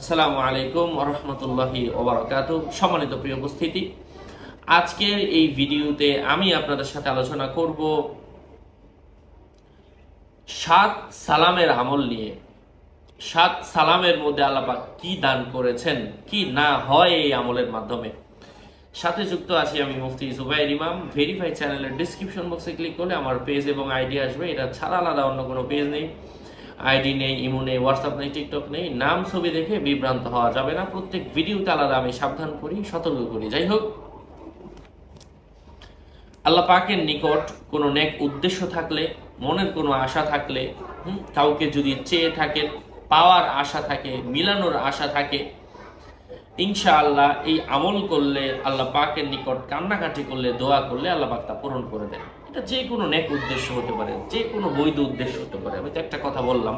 আসসালামু আলাইকুম ওয়া রাহমাতুল্লাহি ওয়া বারাকাতুহু। সম্মানিত প্রিয় উপস্থিতি, আজকের এই ভিডিওতে আমি আপনাদের সাথে আলোচনা করব 7 সালামের আমল নিয়ে। 7 সালামের মধ্যে আল্লাহ পাক কি দান করেছেন, কি না হয় এই আমলের মাধ্যমে। সাথে যুক্ত আছি আমি মুফতি জুবাইর ইমাম। ভেরিফাই চ্যানেলের ডেসক্রিপশন বক্সে ক্লিক করলে আমার পেজ এবং আইডি আসবে। এটা ছাড়া আলাদা অন্য কোনো পেজ নেই, আইডি নেই, ইমো নেই, হোয়াটসঅ্যাপ নেই, টিকটক নেই। নাম ছবি দেখে বিভ্রান্ত হওয়া যাবে না। প্রত্যেক ভিডিওতে আলাদা আমি সাবধান করি, সতর্ক করি। যাই হোক, আল্লাহ পাকের নিকট কোনো নেক উদ্দেশ্য থাকলে, মনের কোনো আশা থাকলে, কাউকে যদি চেয়ে থাকেন, পাওয়ার আশা থাকে, মিলানোর আশা থাকে, ইনশাআল্লাহ এই আমল করলে, আল্লাহ পাকের নিকট কান্নাকাটি করলে, দোয়া করলে আল্লাহ পাক তা পূরণ করে দেন। এটা যে কোনো নেক উদ্দেশ্য হতে পারে, যে কোনো বৈধ উদ্দেশ্য হতে পারে। আমি তো একটা কথা বললাম।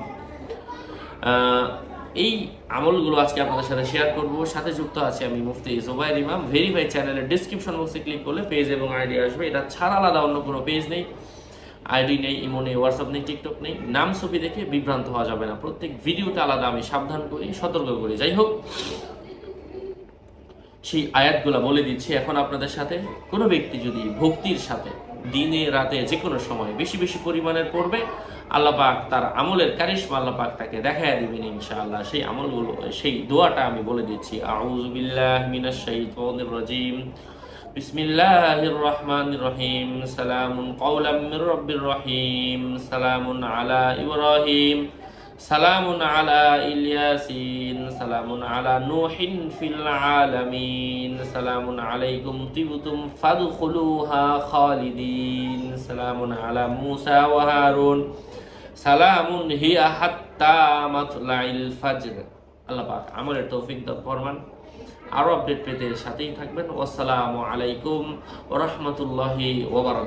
এই আমলগুলো আজকে আপনাদের সাথে শেয়ার করব। সাথে যুক্ত আছে আমি মুফতি জুবাইর ইমাম। ভেরিফাই চ্যানেলের ডেসক্রিপশন বক্সে ক্লিক করলে পেজ এবং আইডি আসবে। এটা ছাড়া আলাদা অন্য কোনো পেজ নেই, আইডি নেই, ইমো নেই, হোয়াটসঅ্যাপ নেই, টিকটক নেই। নাম ছবি দেখে বিভ্রান্ত হওয়া যাবে না। প্রত্যেক ভিডিওতে আলাদা আমি সাবধান করি, সতর্ক করি। যাই হোক, সেই আয়াতগুলো বলে দিচ্ছি এখন আপনাদের সাথে। কোনো ব্যক্তি যদি ভক্তির সাথে দিনে রাতে যে কোনো সময় বেশি বেশি পরিমাণের পড়বে, আল্লাহ পাক তার আমলের কারিশমা আল্লাহ পাক তাকে দেখায় দিবেন ইনশাআল্লাহ। সেই আমলগুলো, সেই দোয়াটা আমি বলে দিচ্ছি। আউযু বিল্লাহি মিনাশ শাইতানির রাজিম। বিসমিল্লাহির রহমানির রহিম। সালামুন কাওলাম মির রাব্বির রহিম। সালামুন আলা ইব্রাহিম। সালামুন আলা ইলিয়াসিন। সালামুন আলা নূহিন ফিল আলামিন। সালামুন আলাইকুম তিবতুম ফাদখুলুহা খালিদিন। সালামুন আলা মুসা ওয়া হারুন। সালামুন হিয়া হাত্তা মাতলাইল ফাজর। আল্লাহ পাক আমলের তৌফিক দান ফরমান। আরো আপডেট পেতে সাথেই থাকবেন। আসসালামু আলাইকুম ওয়া রাহমাতুল্লাহি ওয়া বারাকাতুহু।